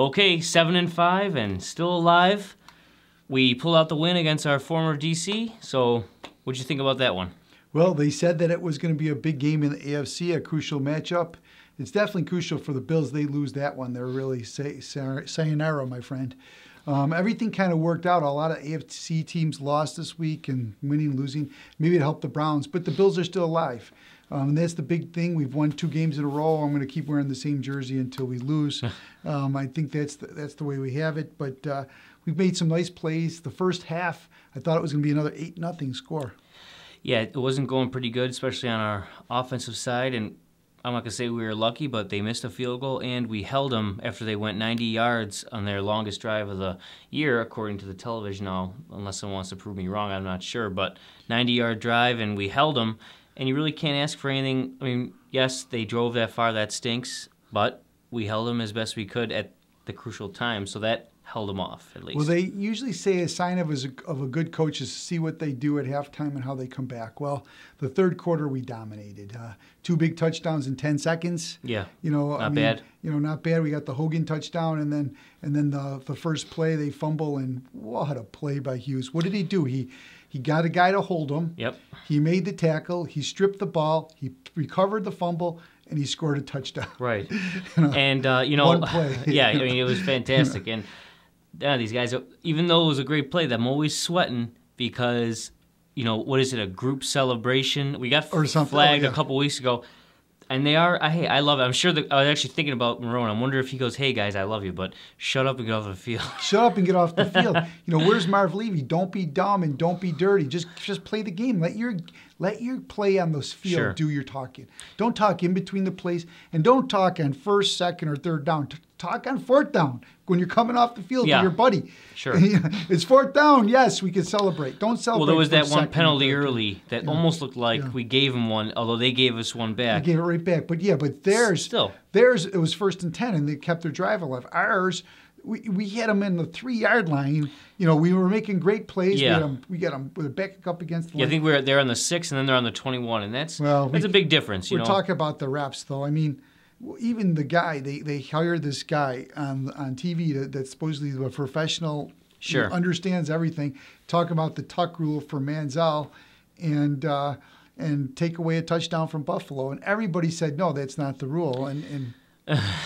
Okay, 7-5 and still alive. We pulled out the win against our former DC. So what'd you think about that one? Well, they said that it was going to be a big game in the AFC, a crucial matchup. It's definitely crucial for the Bills. They lose that one. They're really sayonara, my friend. Everything kind of worked out. A lot of AFC teams lost this week, and winning, losing, maybe it helped the Browns. But the Bills are still alive. And that's the big thing. We've won 2 games in a row. I'm going to keep wearing the same jersey until we lose. I think that's the way we have it. But we've made some nice plays. The first half, I thought it was going to be another 8-0 score. Yeah, it wasn't going pretty good, especially on our offensive side. And I'm not going to say we were lucky, but they missed a field goal, and we held them after they went 90 yards on their longest drive of the year, according to the television. Now, unless someone wants to prove me wrong, I'm not sure. But 90-yard drive, and we held them. And you really can't ask for anything. I mean, yes, they drove that far. That stinks. But we held them as best we could at the crucial time. So that held them off, at least. Well, they usually say a sign of a good coach is to see what they do at halftime and how they come back. Well, the third quarter we dominated. 2 big touchdowns in 10 seconds. Yeah, not bad. Not bad. We got the Hogan touchdown, and then the first play they fumble, and what a play by Hughes. What did he do? He got a guy to hold him. Yep. He made the tackle. He stripped the ball. He recovered the fumble, and he scored a touchdown. Right. And one play. Yeah, I mean, it was fantastic. And these guys, even though it was a great play, I'm always sweating because, what is it, a group celebration? We got flagged a couple weeks ago. And they are, hey, I love it. I'm sure that I was actually thinking about Marone. I wonder if he goes, hey, guys, I love you, but shut up and get off the field. Shut up and get off the field. Where's Marv Levy? Don't be dumb and don't be dirty. Just play the game. Let your play on this field do your talking. Don't talk in between the plays, and don't talk on first, second, or third down. Talk on fourth down when you're coming off the field with your buddy. Sure. It's fourth down. Yes, we can celebrate. Don't celebrate. Well, there was that one penalty early that almost looked like we gave them one, although they gave us one back. They gave it right back. But theirs, it was 1st and 10, and they kept their drive alive. Ours, we had them in the 3-yard line. We were making great plays. Yeah. We got them back up against the line. I think they're on the 6, and then they're on the 21, and that's a big difference. We're talking about the reps, though. I mean, even the guy, they hired this guy on TV that's supposedly a professional, understands everything, talk about the tuck rule for Manziel and take away a touchdown from Buffalo. And everybody said, no, that's not the rule. And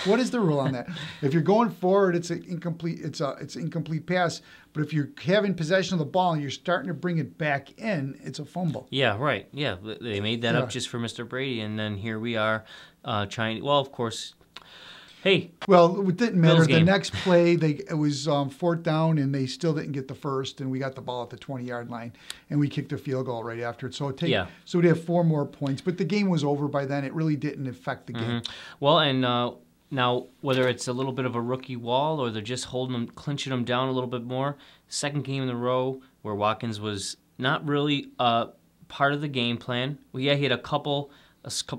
what is the rule on that? If you're going forward, it's an incomplete pass. But if you're having possession of the ball and you're starting to bring it back in, it's a fumble. Yeah, right. Yeah, they made that up just for Mr. Brady, and then here we are trying. Well, of course. Hey. Well, it didn't matter. The next play, it was 4th down, and they still didn't get the first, and we got the ball at the 20-yard line, and we kicked a field goal right after it. So so we'd have 4 more points, but the game was over by then. It really didn't affect the game. Well, and now whether it's a little bit of a rookie wall or they're just clinching them down a little bit more, second game in a row where Watkins was not really part of the game plan. Well, yeah, he had a couple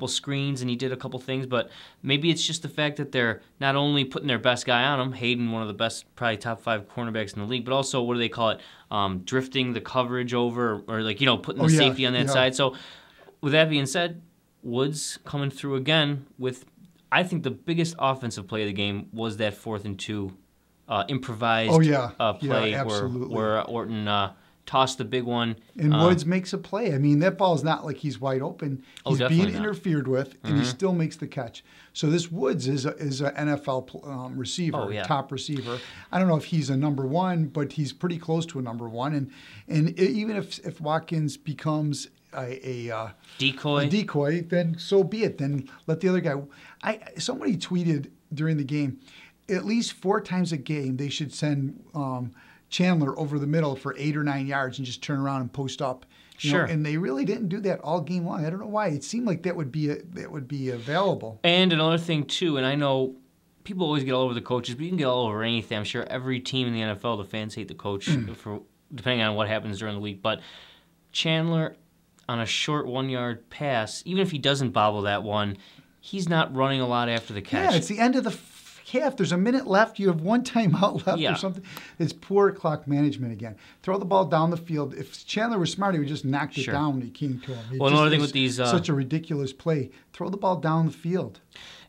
screens and he did a couple things, but maybe it's just the fact that they're not only putting their best guy on him, Hayden, one of the best, probably top 5 cornerbacks in the league, but also, what do they call it, drifting the coverage over, or putting the safety on that side. So with that being said, Woods coming through again with, I think the biggest offensive play of the game was that 4th and 2 improvised play where Orton tossed the big one. And Woods makes a play. I mean, that ball's not like he's wide open. He's being interfered with, and he still makes the catch. So this Woods is an NFL receiver, top receiver. I don't know if he's a number 1, but he's pretty close to a number 1. And even if Watkins becomes a decoy, then so be it. Then let the other guy. Somebody tweeted during the game, at least 4 times a game they should send Chandler over the middle for 8 or 9 yards and just turn around and post up. And they really didn't do that all game long. I don't know why. It seemed like that would be available. And another thing too, and I know people always get all over the coaches, but you can get all over anything. I'm sure every team in the NFL, the fans hate the coach for depending on what happens during the week. But Chandler, on a short 1-yard pass, even if he doesn't bobble that one, he's not running a lot after the catch. Yeah, it's the end of the half. There's a minute left. You have one timeout left or something. It's poor clock management again. Throw the ball down the field. If Chandler was smart, he would just knocked it down when he came to him. Well, another thing with these... such a ridiculous play. Throw the ball down the field.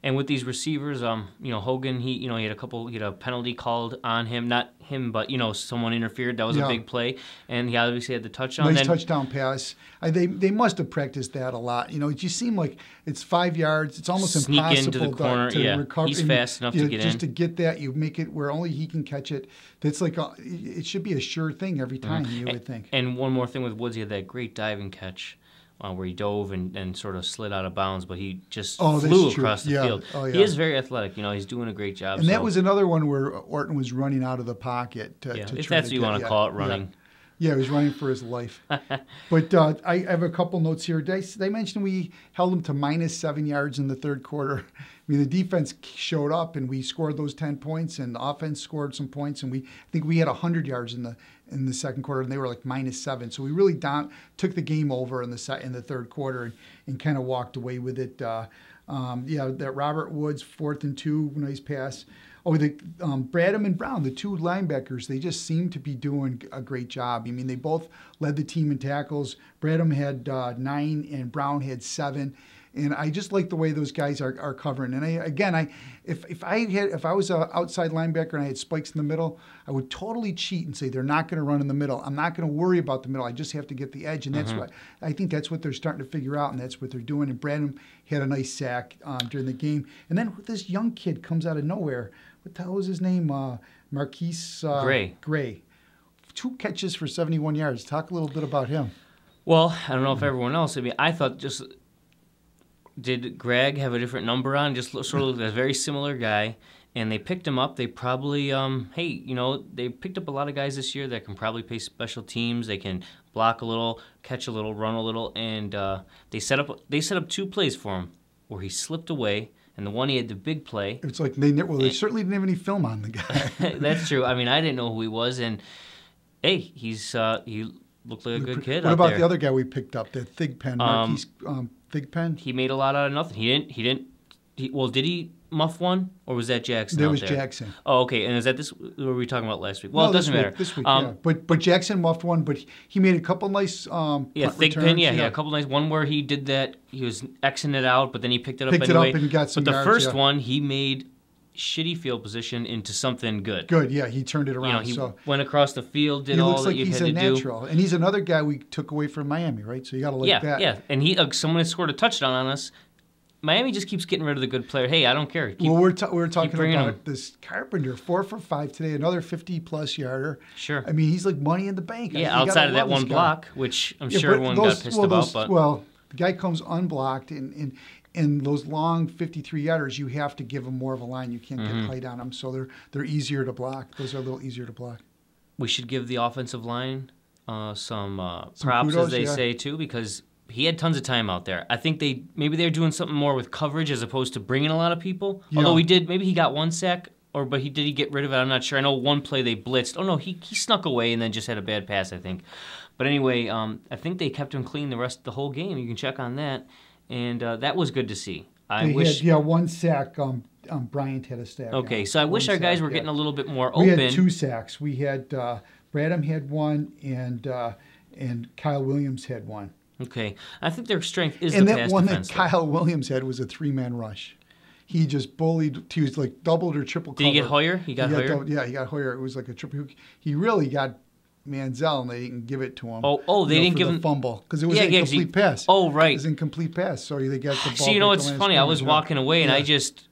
And with these receivers, Hogan, he had a penalty called on him, not him, but someone interfered. That was a big play, and he obviously had the touchdown. Nice touchdown pass. They must have practiced that a lot. It just seemed like it's 5 yards. It's almost impossible into the corner. to recover. He's fast enough to get in. Just to get that, you make it where only he can catch it. That's like it should be a sure thing every time. You would think. And one more thing with Woods, he had that great diving catch. Where he dove and sort of slid out of bounds, but he just flew across the field. He is very athletic. He's doing a great job. And that was another one where Orton was running out of the pocket. If that's what you want to call it, running. Yeah, he was running for his life. But I have a couple notes here. They mentioned we held him to -7 yards in the third quarter. I mean, the defense showed up, and we scored those 10 points, and the offense scored some points, and I think we had 100 yards in the second quarter, and they were like -7. So we really took the game over in the third quarter and kind of walked away with it. That Robert Woods 4th and 2, nice pass. Bradham and Brown, the two linebackers, they just seem to be doing a great job. I mean, they both led the team in tackles. Bradham had 9 and Brown had 7. And I just like the way those guys are covering. And if I was an outside linebacker and I had spikes in the middle, I would totally cheat and say they're not going to run in the middle. I'm not going to worry about the middle. I just have to get the edge, and that's what I think that's what they're starting to figure out, and that's what they're doing. And Bradham had a nice sack during the game. And then this young kid comes out of nowhere. What the hell was his name? Marquise Gray. 2 catches for 71 yards. Talk a little bit about him. Well, I don't know if everyone else. I mean, I thought just. Did Greg have a different number on? Just sort of a very similar guy, and they picked him up. They probably, they picked up a lot of guys this year that can probably play special teams. They can block a little, catch a little, run a little, and they set up 2 plays for him where he slipped away, and the one he had the big play. It's like they certainly didn't have any film on the guy. That's true. I mean, I didn't know who he was, and he looked like a good kid. What about the other guy we picked up, that Thigpen, Marquise Thigpen? He made a lot out of nothing. Did he muff one, or was that Jackson? That was Jackson. Oh, okay. And is that what were we talking about last week? Well, it doesn't matter. This week, yeah. But Jackson muffed one, but he made a couple nice Thigpen, a couple nice. One where he did that, he was Xing it out, but then he picked it up anyway. Picked it up and got some yards. But the first yeah. one, he made shitty field position into something good. Good, yeah. He turned it around. He went across the field, did all that you had to do. He looks like he's a natural. And he's another guy we took away from Miami, right? So you got to like that. Yeah, and someone had scored a touchdown on us. Miami just keeps getting rid of the good player. Hey, I don't care. We were talking about this Carpenter, 4 for 5 today, another 50-plus yarder. Sure. I mean, he's like money in the bank. Yeah, outside of that one block, which I'm sure everyone got pissed about. Well, the guy comes unblocked, and those long 53-yarders, you have to give them more of a line. You can't get height on them, so they're easier to block. Those are a little easier to block. We should give the offensive line some props, kudos, as they say, too, because he had tons of time out there. I think maybe they're doing something more with coverage as opposed to bringing a lot of people. Yeah. Although maybe he got 1 sack, but did he get rid of it? I'm not sure. I know one play they blitzed. Oh, no, he snuck away and then just had a bad pass, I think. But anyway, I think they kept him clean the whole game. You can check on that. And that was good to see. They had 1 sack. Bryant had a sack. Okay, so I wish our guys were getting a little bit more open. We had 2 sacks. We had Bradham had 1, and Kyle Williams had 1. Okay, I think their strength is the pass defense. And that one that Kyle Williams had was a 3-man rush. He just bullied. He was like doubled or triple cover. Did he get Hoyer? He got Hoyer? Yeah, he got Hoyer. It was like a triple. He really got Manziel, and they didn't give it to him. They didn't give him the fumble because it was an incomplete pass. Oh, right. It was an incomplete pass, so they got the ball. See, what's funny? I was walking away, and I just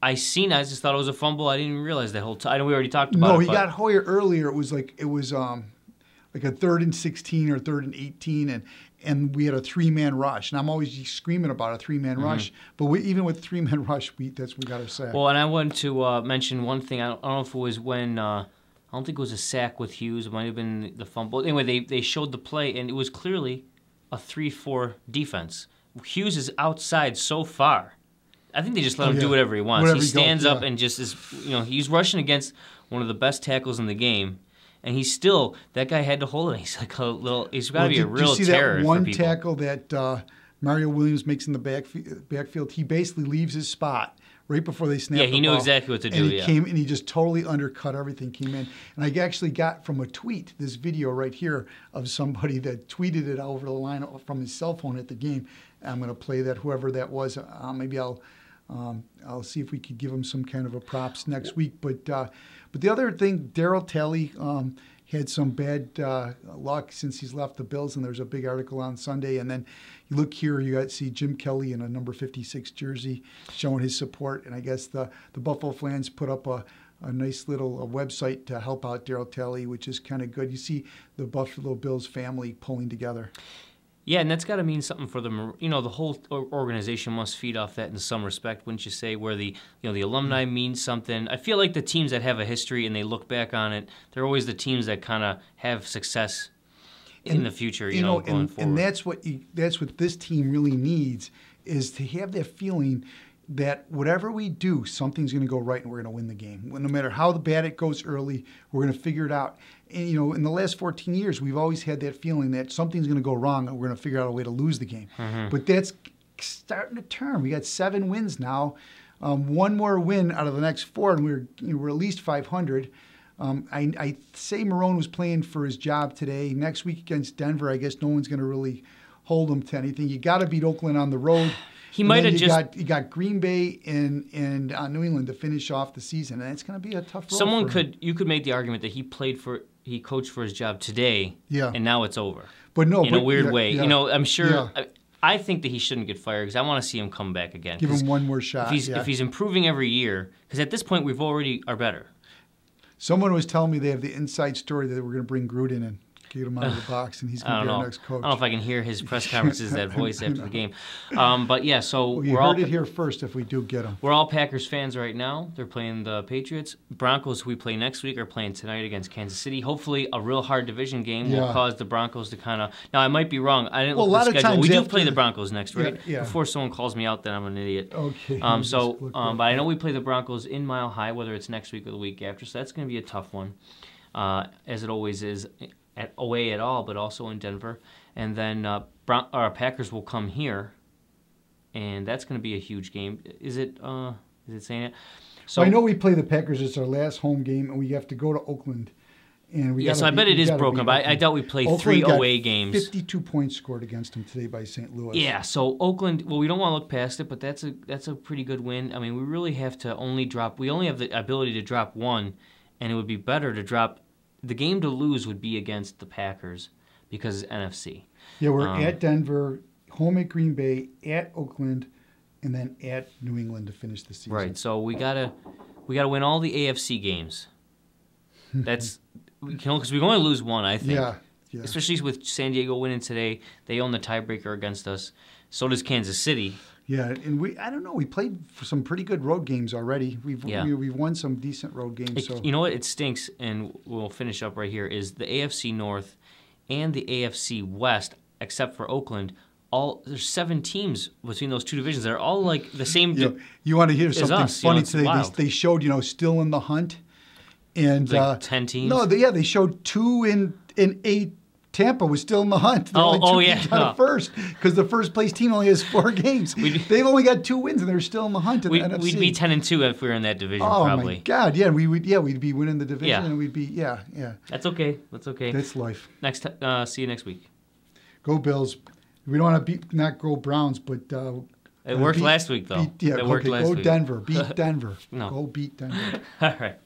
thought it was a fumble. I didn't even realize the whole time. I know we already talked about it. No, he got Hoyer earlier. It was like a 3rd and 16 or 3rd and 18, and we had a 3-man rush. And I'm always screaming about a 3-man rush, but even with 3-man rush, we got our sack. Well, and I wanted to mention one thing. I don't know if it was when. I don't think it was a sack with Hughes. It might have been the fumble. Anyway, they showed the play, and it was clearly a 3-4 defense. Hughes is outside so far. I think they just let him do whatever he wants. He stands up and just is, he's rushing against one of the best tackles in the game, and that guy had to hold it. He's like he's got to be a real terror for people. Did you see that one tackle that Mario Williams makes in the backfield? He basically leaves his spot right before they snapped. Yeah, he knew exactly what to do. And he came and he just totally undercut everything. Came in, and I actually got from a tweet this video right here of somebody that tweeted it over the line from his cell phone at the game. I'm going to play that. Whoever that was, maybe I'll see if we could give him some kind of a props next week. But the other thing, Darryl Talley had some bad luck since he's left the Bills, and there's a big article on Sunday. And then you look here, you got to see Jim Kelly in a number 56 jersey showing his support. And I guess the Buffalo fans put up a nice little website to help out Darryl Talley, which is kind of good. You see the Buffalo Bills family pulling together. Yeah, and that's got to mean something for them. You know, the whole organization must feed off that in some respect, wouldn't you say? Where the alumni means something. I feel like the teams that have a history and they look back on it, they're always the teams that kind of have success in the future. You know, going forward. And that's what this team really needs, is to have that feeling that whatever we do, something's going to go right and we're going to win the game. No matter how bad it goes early, we're going to figure it out. And, in the last 14 years, we've always had that feeling that something's going to go wrong and we're going to figure out a way to lose the game. Mm-hmm. But that's starting to turn. We got 7 wins now. One more win out of the next 4, and we're at least 500. I say Marone was playing for his job today. Next week against Denver, I guess no one's going to really hold him to anything. You got to beat Oakland on the road. He might have just. You got Green Bay and New England to finish off the season, and it's going to be a tough road. You could make the argument that he coached for his job today, and now it's over. But no, in a weird way. Yeah, I'm sure. Yeah. I think that he shouldn't get fired because I want to see him come back again. Give him one more shot. If he's improving every year, because at this point we already are better. Someone was telling me they have the inside story that we're going to bring Gruden in. Get him out of the box, and he's going to be our next coach. I don't know if I can hear his press conferences, that voice after the game. But yeah, so you heard it here first if we do get him. We're all Packers fans right now. They're playing the Patriots. Broncos, who we play next week, are playing tonight against Kansas City. Hopefully, a real hard division game will cause the Broncos to kind of. Now, I might be wrong. I didn't look at the schedule. We do play the Broncos next, right? Yeah. Before someone calls me out, then I'm an idiot. Okay. But I know we play the Broncos in Mile High, whether it's next week or the week after. So that's going to be a tough one, as it always is. Away at all, but also in Denver. And then our Packers will come here, and that's going to be a huge game. Is it saying it? So I know we play the Packers. It's our last home game, and we have to go to Oakland. And so I bet it is broken, but I doubt we play Oakland 3 away games. 52 points scored against them today by St. Louis. Yeah, so Oakland, well, we don't want to look past it, but that's a pretty good win. I mean, we really have to we only have the ability to drop 1, and it would be better to drop. The game to lose would be against the Packers because it's NFC. Yeah, we're at Denver, home at Green Bay, at Oakland, and then at New England to finish the season. Right. So we gotta win all the AFC games. That's because we can only lose 1, I think. Yeah. Especially with San Diego winning today, they own the tiebreaker against us. So does Kansas City. Yeah, and I don't know. We played some pretty good road games already. We've won some decent road games. You know what? It stinks, and we'll finish up right here, is the AFC North and the AFC West, except for Oakland, there's 7 teams between those 2 divisions that are all like the same. You want to hear something funny today? They showed, still in the hunt. And like 10 teams? No, they showed 2 in 8. Tampa was still in the hunt. First, because the first place team only has 4 games. They've only got 2 wins, and they're still in the hunt in the NFC. We'd be 10-2 if we were in that division, probably. Oh my God, yeah, we'd be winning the division, and we'd be, yeah. That's okay. That's life. See you next week. Go Bills. We don't want to not go Browns, but it worked last week though. Go Denver. Beat Denver. No. Go beat Denver. All right.